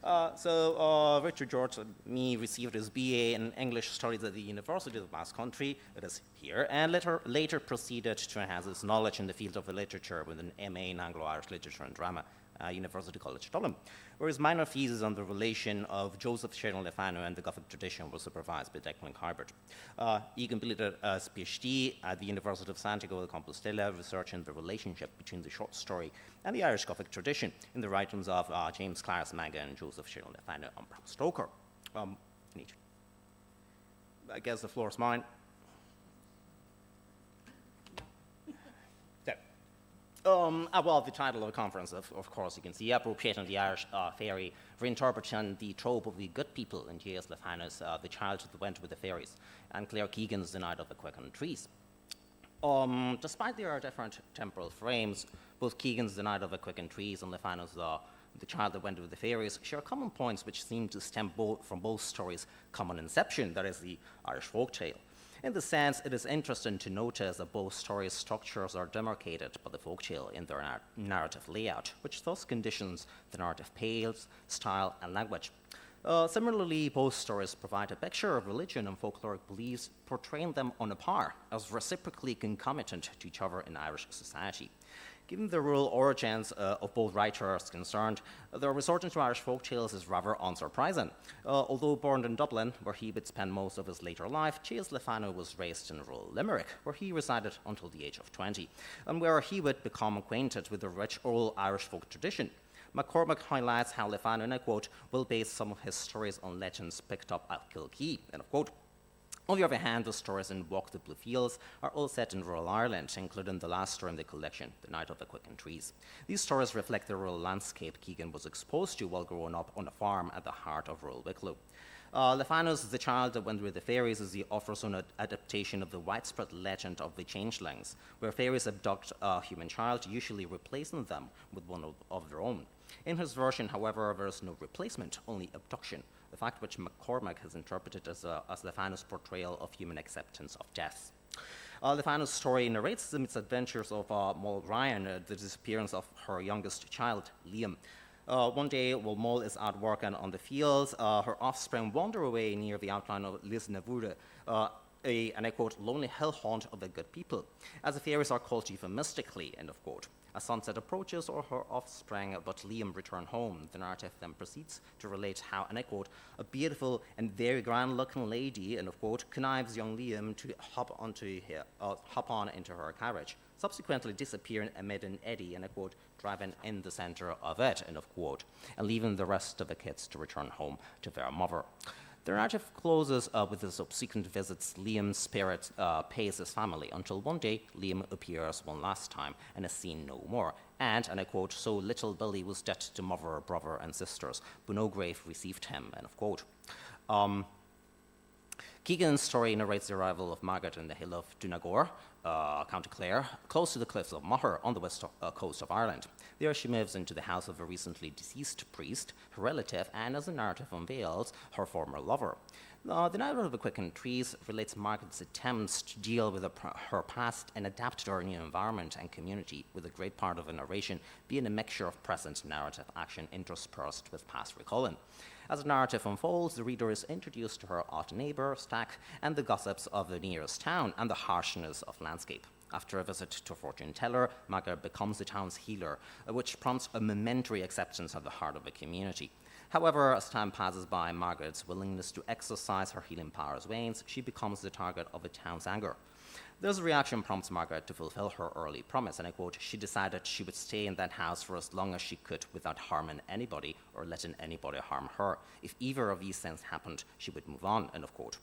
Richard George and me received his BA in English Studies at the University of the Basque Country, it is here, and later proceeded to enhance his knowledge in the field of the literature with an MA in Anglo-Irish Literature and Drama, University College Dublin, where his minor thesis on the relation of Joseph Sheridan Le Fanu and the Gothic tradition was supervised by Declan Hybert. He completed a PhD at the University of Santiago de Compostela, researching the relationship between the short story and the Irish Gothic tradition in the writings of James Clarence Mangan and Joseph Sheridan Le Fanu and Bram Stoker. I guess the floor is mine. Well, the title of the conference, of course, you can see, Appropriating the Irish Faerie, Reinterpreting the Trope of the Good People, in J.S. Le Fanu's The Child That Went with the Fairies, and Claire Keegan's The Night of the Quicken Trees. Despite their different temporal frames, both Keegan's The Night of the Quicken Trees and Le Fanu's The Child That Went with the Fairies share common points which seem to stem from both stories' common inception, that is, the Irish folk tale. In this sense, it is interesting to notice that both stories' structures are demarcated by the folktale in their narrative layout, which thus conditions the narrative pace, style, and language. Similarly, both stories provide a picture of religion and folkloric beliefs, portraying them on a par, as reciprocally concomitant to each other in Irish society. Given the rural origins of both writers concerned, their resorting to Irish folktales is rather unsurprising. Although born in Dublin, where he would spend most of his later life, J.S. Le Fanu was raised in rural Limerick, where he resided until the age of 20, and where he would become acquainted with the rich oral Irish folk tradition. McCormack highlights how Le Fanu, and I quote, will base some of his stories on legends picked up at Kilkee, end of quote. On the other hand, the stories in Walk the Blue Fields are all set in rural Ireland, including the last story in the collection, The Night of the Quicken Trees. These stories reflect the rural landscape Keegan was exposed to while growing up on a farm at the heart of rural Wicklow. Le Fanu's The Child That Went with the Fairies is the author's own adaptation of the widespread legend of the changelings, where fairies abduct a human child, usually replacing them with one of their own. In his version, however, there is no replacement, only abduction, the fact which McCormack has interpreted as Le Fanu's portrayal of human acceptance of death. Le Fanu's story narrates the misadventures of Moll Ryan, the disappearance of her youngest child, Liam. One day, while Moll is out working on the fields, her offspring wander away near the outline of Lisnavura, and I quote, lonely hell haunt of the good people, as the fairies are called euphemistically, end of quote. As sunset approaches, or her offspring but Liam return home, the narrative then proceeds to relate how, and I quote, a beautiful and very grand-looking lady, end of quote, connives young Liam to hop on into her carriage, subsequently disappearing amid an eddy, and I quote, driving in the center of it, end of quote, and leaving the rest of the kids to return home to their mother. The narrative closes with the subsequent visits Liam's spirit pays his family until one day Liam appears one last time and is seen no more. And I quote, so little Billy was dead to mother, brother, and sisters, but no grave received him, end of quote. Keegan's story narrates the arrival of Margaret in the hill of Donegal, County Clare, close to the cliffs of Moher on the west coast of Ireland. There she moves into the house of a recently deceased priest, her relative, and as the narrative unveils, her former lover. The Night of the Quicken Trees relates Margaret's attempts to deal with her past and adapt to her new environment and community, with a great part of the narration being a mixture of present narrative action interspersed with past recalling. As the narrative unfolds, the reader is introduced to her odd neighbour, Stack, and the gossips of the nearest town and the harshness of landscape. After a visit to a fortune teller, Margaret becomes the town's healer, which prompts a momentary acceptance at the heart of the community. However, as time passes by, Margaret's willingness to exercise her healing powers wanes. She becomes the target of the town's anger. This reaction prompts Margaret to fulfill her early promise, and I quote, she decided she would stay in that house for as long as she could without harming anybody or letting anybody harm her. If either of these things happened, she would move on, end of quote.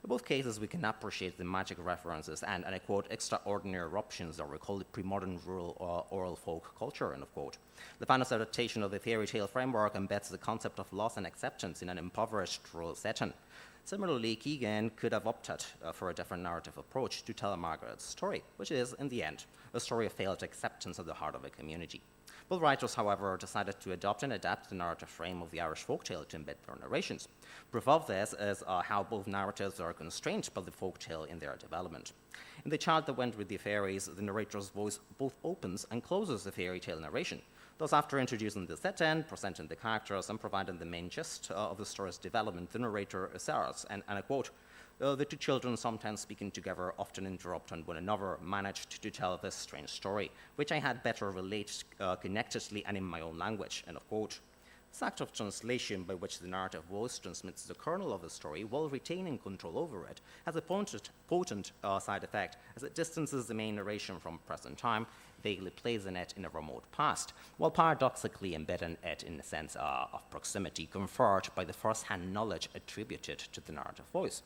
In both cases, we can appreciate the magic references and I quote, extraordinary eruptions that recall the pre-modern rural oral folk culture, end of quote. The Fanu's adaptation of the fairy tale framework embeds the concept of loss and acceptance in an impoverished rural setting. Similarly, Keegan could have opted for a different narrative approach to tell Margaret's story, which is, in the end, a story of failed acceptance at the heart of a community. Both writers, however, decided to adopt and adapt the narrative frame of the Irish folktale to embed their narrations. Proof of this is how both narratives are constrained by the folktale in their development. In The Child That Went with the Fairies, the narrator's voice both opens and closes the fairy tale narration. Thus, after introducing the setting, presenting the characters, and providing the main gist of the story's development, the narrator asserts, and I quote, the two children, sometimes speaking together, often interrupting one another, managed to tell this strange story, which I had better relate connectedly and in my own language, end of quote. This act of translation, by which the narrative voice transmits the kernel of the story while retaining control over it, has a potent side effect, as it distances the main narration from present time, vaguely placing it in a remote past, while paradoxically embedding it in a sense of proximity conferred by the first-hand knowledge attributed to the narrative voice.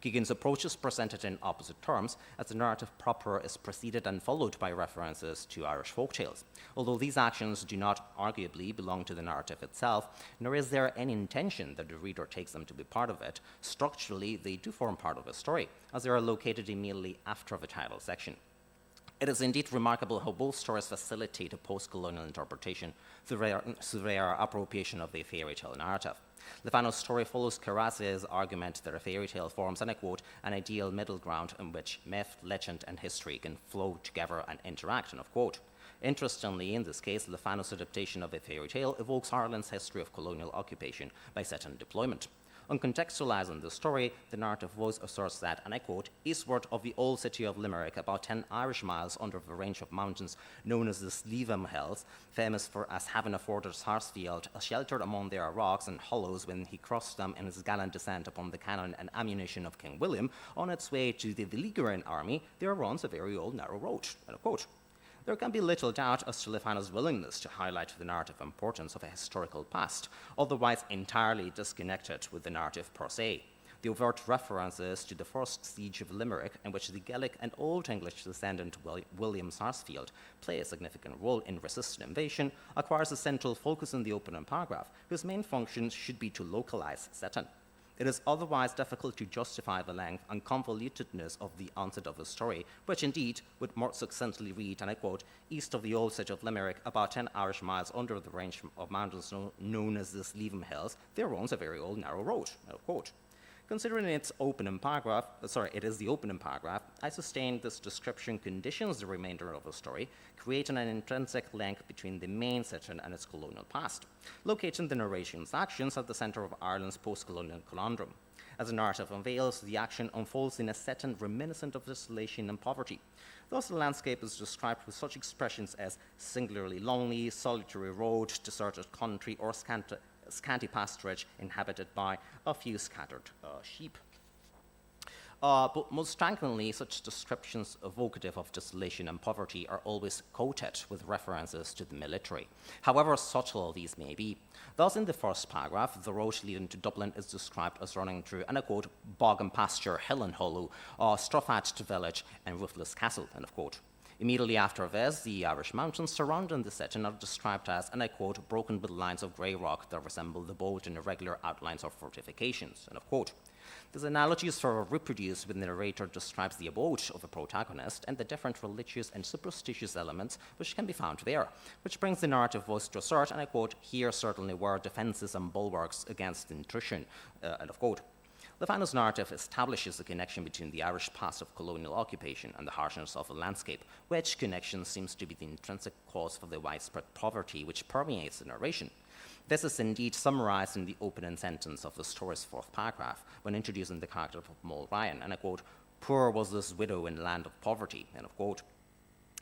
Keegan's approach is presented in opposite terms, as the narrative proper is preceded and followed by references to Irish folktales. Although these actions do not arguably belong to the narrative itself, nor is there any intention that the reader takes them to be part of it, structurally they do form part of the story, as they are located immediately after the title section. It is indeed remarkable how both stories facilitate a post-colonial interpretation through their appropriation of the fairy tale narrative. Fanu's story follows Carassi's argument that a fairy tale forms, and I quote, an ideal middle ground in which myth, legend, and history can flow together and interact, end of quote. Interestingly, in this case, Fanu's adaptation of a fairy tale evokes Ireland's history of colonial occupation by set and deployment. On contextualizing the story, the narrative voice asserts that, and I quote, eastward of the old city of Limerick, about 10 Irish miles under the range of mountains known as the Sleevham Hills, famous as having afforded Sarsfield sheltered among their rocks and hollows when he crossed them in his gallant descent upon the cannon and ammunition of King William, on its way to the beleaguering army, there runs a very old narrow road, end of quote. There can be little doubt as to Fanu's willingness to highlight the narrative importance of a historical past, otherwise entirely disconnected with the narrative per se. The overt references to the first siege of Limerick, in which the Gaelic and Old English descendant William Sarsfield play a significant role in resisting invasion, acquires a central focus in the opening paragraph, whose main function should be to localize setting. It is otherwise difficult to justify the length and convolutedness of the onset of the story, which indeed would more succinctly read, and I quote, east of the old city of Limerick, about 10 Irish miles under the range of mountains known as the Sleevham Hills, there runs a very old narrow road, end of quote. Considering it is the opening paragraph, I sustain this description conditions the remainder of the story, creating an intrinsic link between the main setting and its colonial past, locating the narration's actions at the center of Ireland's post-colonial conundrum. As the narrative unveils, the action unfolds in a setting reminiscent of desolation and poverty. Thus, the landscape is described with such expressions as singularly lonely, solitary road, deserted country, or scanty pasturage inhabited by a few scattered sheep. But most strikingly, such descriptions evocative of desolation and poverty are always coated with references to the military, however subtle these may be. Thus, in the first paragraph, the road leading to Dublin is described as running through, and I quote, bog and pasture, hill and hollow, Strofat village, and roofless castle, end of quote. Immediately after this, the Irish mountains surrounding the setting are described as, and I quote, broken with lines of grey rock that resemble the bold and irregular outlines of fortifications, end of quote. This analogy is further reproduced when the narrator describes the abode of the protagonist and the different religious and superstitious elements which can be found there, which brings the narrative voice to assert, and I quote, here certainly were defences and bulwarks against intrusion, end of quote. Fanu's narrative establishes a connection between the Irish past of colonial occupation and the harshness of the landscape, which connection seems to be the intrinsic cause for the widespread poverty which permeates the narration. This is indeed summarized in the opening sentence of the story's fourth paragraph, when introducing the character of Moll Ryan, and I quote, poor was this widow in the land of poverty, end of quote.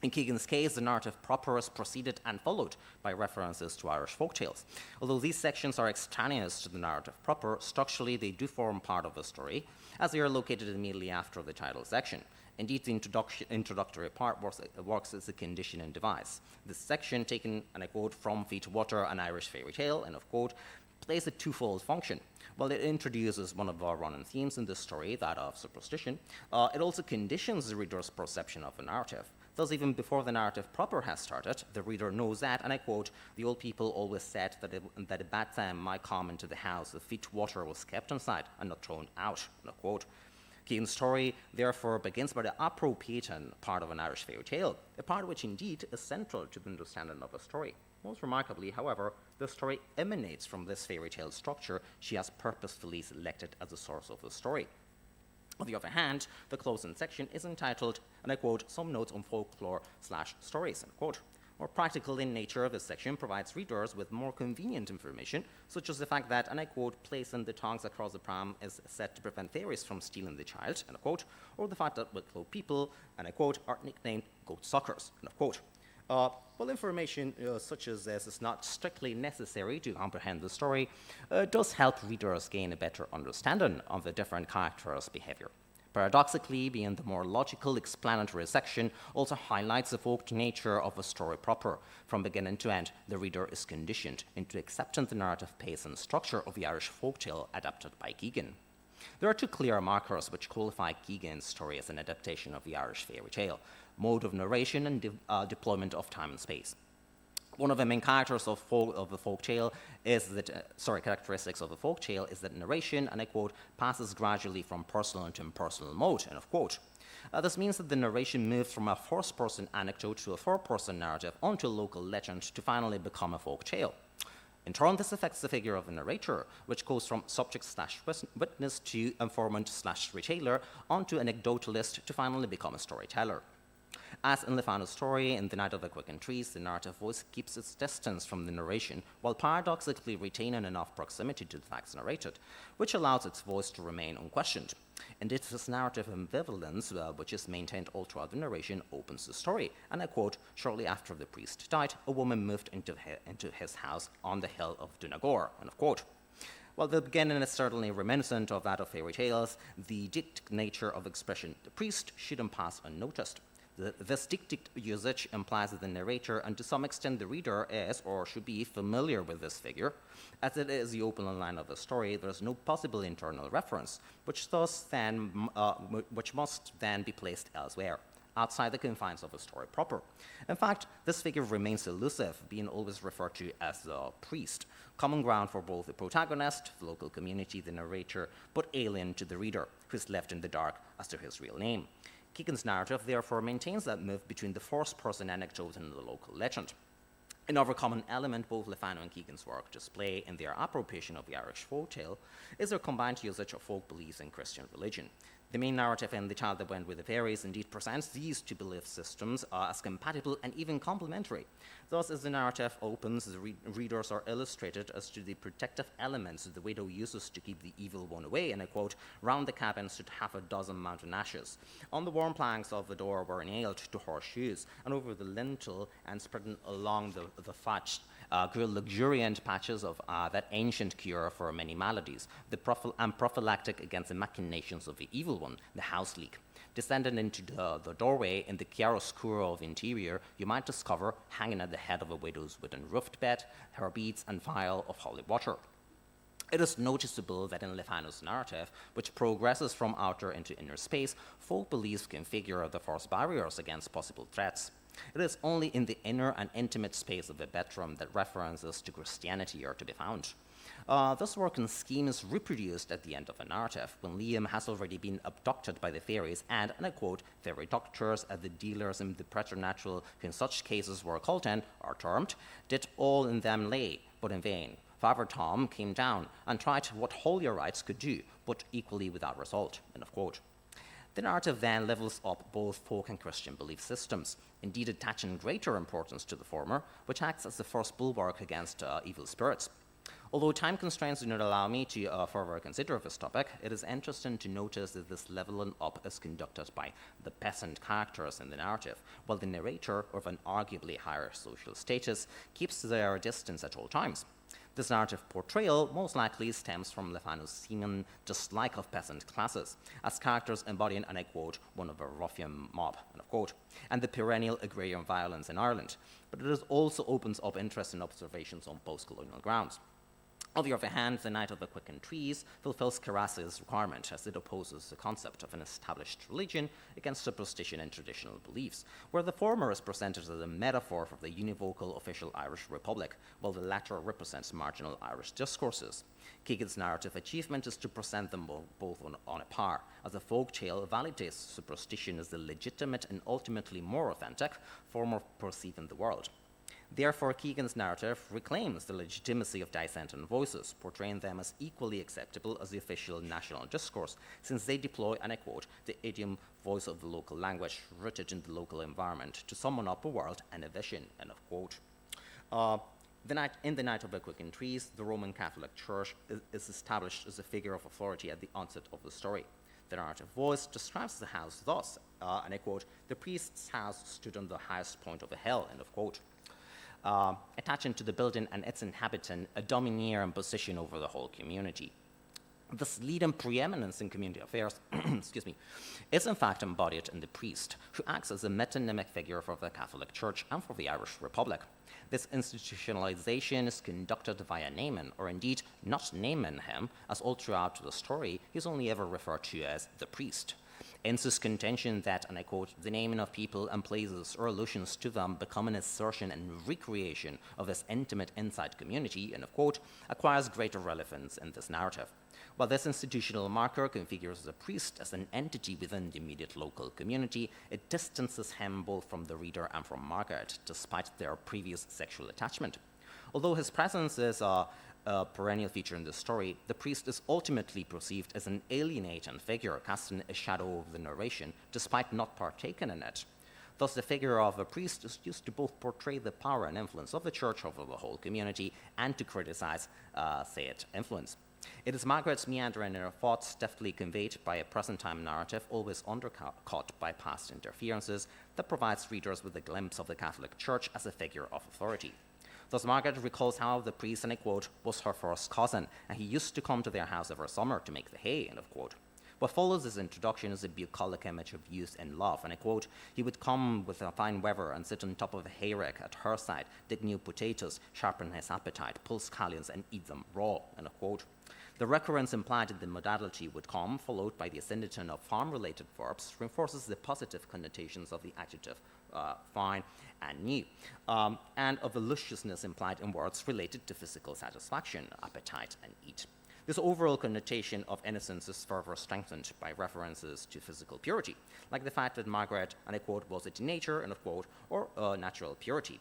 In Keegan's case, the narrative proper is preceded and followed by references to Irish folktales. Although these sections are extraneous to the narrative proper, structurally they do form part of the story, as they are located immediately after the title section. Indeed, the introductory part works as a conditioning device. This section, taken, and I quote, from Feet to Water, an Irish fairy tale, end of quote, plays a twofold function. While it introduces one of our running themes in this story, that of superstition, it also conditions the reader's perception of the narrative. Thus, even before the narrative proper has started, the reader knows that, and I quote, the old people always said that a bad time might come into the house if feet water was kept inside and not thrown out, end of quote. Keegan's story, therefore, begins by the appropriating part of an Irish fairy tale, a part which indeed is central to the understanding of a story. Most remarkably, however, the story emanates from this fairy tale structure she has purposefully selected as the source of the story. On the other hand, the closing section is entitled, and I quote, some notes on folklore/stories, end quote. More practical in nature, this section provides readers with more convenient information, such as the fact that, and I quote, placing the tongs across the pram is said to prevent fairies from stealing the child, end of quote, or the fact that Wicklow people, and I quote, are nicknamed goat suckers, end of quote. While information such as this is not strictly necessary to comprehend the story, does help readers gain a better understanding of the different characters' behavior. Paradoxically, being the more logical, explanatory section also highlights the folk nature of a story proper. From beginning to end, the reader is conditioned into accepting the narrative pace and structure of the Irish folktale adapted by Keegan. There are two clear markers which qualify Keegan's story as an adaptation of the Irish fairy tale: mode of narration and deployment of time and space. One of the main characters of the folk tale is that, characteristics of the folk tale is that narration, and I quote, passes gradually from personal into impersonal mode, end of quote. This means that the narration moves from a first-person anecdote to a third-person narrative onto a local legend to finally become a folk tale. In turn, this affects the figure of the narrator, which goes from subject/witness to informant/retailer onto anecdotalist to finally become a storyteller. As in the Fanu's story, in The Night of the Quicken Trees, the narrative voice keeps its distance from the narration, while paradoxically retaining enough proximity to the facts narrated, which allows its voice to remain unquestioned. Indeed, this narrative ambivalence, which is maintained all throughout the narration, opens the story, and I quote, shortly after the priest died, a woman moved into his house on the hill of Dunagore, end of quote. While the beginning is certainly reminiscent of that of fairy tales, the dictic nature of expression, the priest, shouldn't pass unnoticed. This dictic usage implies that the narrator, and to some extent the reader, is or should be familiar with this figure. As it is the opening line of the story, there is no possible internal reference, which must then be placed elsewhere, outside the confines of the story proper. In fact, this figure remains elusive, being always referred to as the priest, common ground for both the protagonist, the local community, the narrator, but alien to the reader, who is left in the dark as to his real name. Keegan's narrative therefore maintains that move between the first-person anecdote and the local legend. Another common element both Fanu and Keegan's work display in their appropriation of the Irish folktale is their combined usage of folk beliefs and Christian religion. The main narrative in The Child That Went with the Fairies indeed presents these two belief systems as compatible and even complementary. Thus, as the narrative opens, the readers are illustrated as to the protective elements the widow uses to keep the evil one away, and I quote, round the cabin stood half a dozen mountain ashes. On the warm planks of the door were nailed to horseshoes, and over the lintel and spreading along the thatch grew luxuriant patches of that ancient cure for many maladies, and prophylactic against the machinations of the evil one, the house leek. Descending into the doorway in the chiaroscuro of the interior, you might discover, hanging at the head of a widow's wooden roofed bed, her beads and vial of holy water. It is noticeable that in Fanu's narrative, which progresses from outer into inner space, folk beliefs configure the first barriers against possible threats. It is only in the inner and intimate space of the bedroom that references to Christianity are to be found. This working scheme is reproduced at the end of the narrative, when Liam has already been abducted by the fairies and I quote, fairy doctors as the dealers in the preternatural who in such cases were called in, are termed, did all in them lay, but in vain. Father Tom came down and tried what holier rites could do, but equally without result, end of quote. The narrative then levels up both folk and Christian belief systems, indeed attaching greater importance to the former, which acts as the first bulwark against evil spirits. Although time constraints do not allow me to further consider this topic, it is interesting to notice that this leveling up is conducted by the peasant characters in the narrative, while the narrator, of an arguably higher social status, keeps their distance at all times. This narrative portrayal most likely stems from Fanu's seeming dislike of peasant classes, as characters embodying, and I quote, one of a ruffian mob, end of quote, and the perennial agrarian violence in Ireland, but it also opens up interesting observations on post-colonial grounds. On the other hand, The Night of the Quicken Trees fulfills Carras's requirement, as it opposes the concept of an established religion against superstition and traditional beliefs, where the former is presented as a metaphor for the univocal official Irish Republic, while the latter represents marginal Irish discourses. Keegan's narrative achievement is to present them both on a par, as a folk tale validates superstition as the legitimate and ultimately more authentic form of perceiving the world. Therefore, Keegan's narrative reclaims the legitimacy of dissentient voices, portraying them as equally acceptable as the official national discourse, since they deploy, and I quote, the idiom voice of the local language, rooted in the local environment, to summon up a world and a vision, end of quote. In the Night of the Quicken Trees, the Roman Catholic Church is established as a figure of authority at the onset of the story. The narrative voice describes the house thus, and I quote, the priest's house stood on the highest point of a hill, end of quote. Attaching to the building and its inhabitant a domineering position over the whole community. This leading preeminence in community affairs excuse me, is in fact embodied in the priest, who acts as a metonymic figure for the Catholic Church and for the Irish Republic. This institutionalization is conducted via naming, or indeed not naming him, as all throughout the story he's only ever referred to as the priest. Hence his contention that, and I quote, the naming of people and places or allusions to them become an assertion and recreation of this intimate inside community, end of quote, acquires greater relevance in this narrative. While this institutional marker configures the priest as an entity within the immediate local community, it distances him both from the reader and from Margaret, despite their previous sexual attachment. Although his presence is a perennial feature in the story, the priest is ultimately perceived as an alienating figure, casting a shadow over the narration, despite not partaking in it. Thus, the figure of a priest is used to both portray the power and influence of the church over the whole community and to criticize, its influence. It is Margaret's meandering inner thoughts, deftly conveyed by a present-time narrative, always undercut by past interferences, that provides readers with a glimpse of the Catholic Church as a figure of authority. Thus, Margaret recalls how the priest, and I quote, was her first cousin, and he used to come to their house every summer to make the hay, end of quote. What follows this introduction is a bucolic image of youth and love, and I quote, he would come with a fine weather and sit on top of a hayrick at her side, dig new potatoes, sharpen his appetite, pull scallions, and eat them raw, end of quote. The recurrence implied in the modality would come, followed by the ascendanton of farm-related verbs, reinforces the positive connotations of the adjective fine and new, and of the lusciousness implied in words related to physical satisfaction, appetite, and eat. This overall connotation of innocence is further strengthened by references to physical purity, like the fact that Margaret, and I quote, was it nature, end of quote, or natural purity.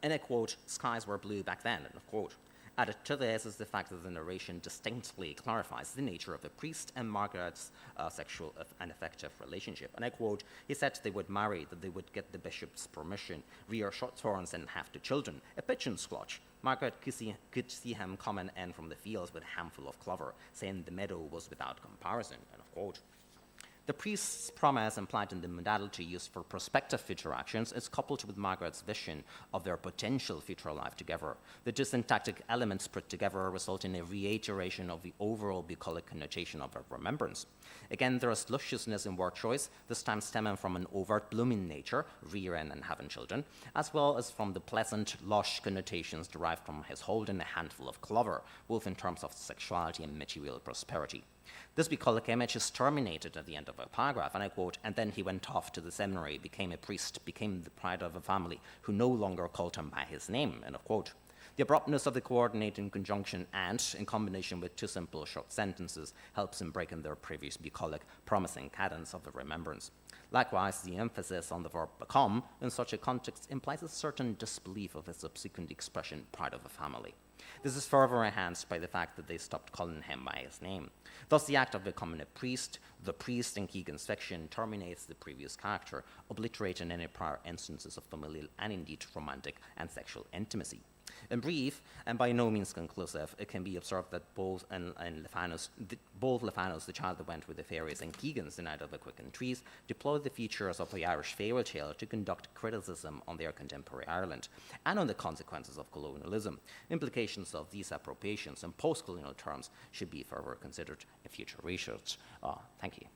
And I quote, skies were blue back then, end of quote. Added to this is the fact that the narration distinctly clarifies the nature of the priest and Margaret's sexual and affective relationship. And I quote, he said they would marry, that they would get the bishop's permission, rear short horns and have two children, a pigeon squatch. Margaret could see him coming in from the fields with a handful of clover, saying the meadow was without comparison, end of quote. The priest's promise implied in the modality used for prospective future actions is coupled with Margaret's vision of their potential future life together. The syntactic elements put together result in a reiteration of the overall bucolic connotation of her remembrance. Again, there is lusciousness in word choice, this time stemming from an overt blooming nature, rearing and having children, as well as from the pleasant, lush connotations derived from his holding a handful of clover, both in terms of sexuality and material prosperity. This bucolic image is terminated at the end of a paragraph, and I quote, and then he went off to the seminary, became a priest, became the pride of a family, who no longer called him by his name, end of quote. The abruptness of the coordinating conjunction and, in combination with two simple short sentences, helps in breaking their previous bucolic, promising cadence of the remembrance. Likewise, the emphasis on the verb become, in such a context, implies a certain disbelief of the subsequent expression, pride of a family. This is further enhanced by the fact that they stopped calling him by his name. Thus, the act of becoming a priest, the priest in Keegan's fiction, terminates the previous character, obliterating any prior instances of familial and indeed romantic and sexual intimacy. In brief, and by no means conclusive, it can be observed that both Lefanus, the child that went with the fairies, and Keegan's The Night of the Quicken Trees, deployed the features of the Irish fairy tale to conduct criticism on their contemporary Ireland and on the consequences of colonialism. Implications of these appropriations in post-colonial terms should be further considered in future research. Thank you.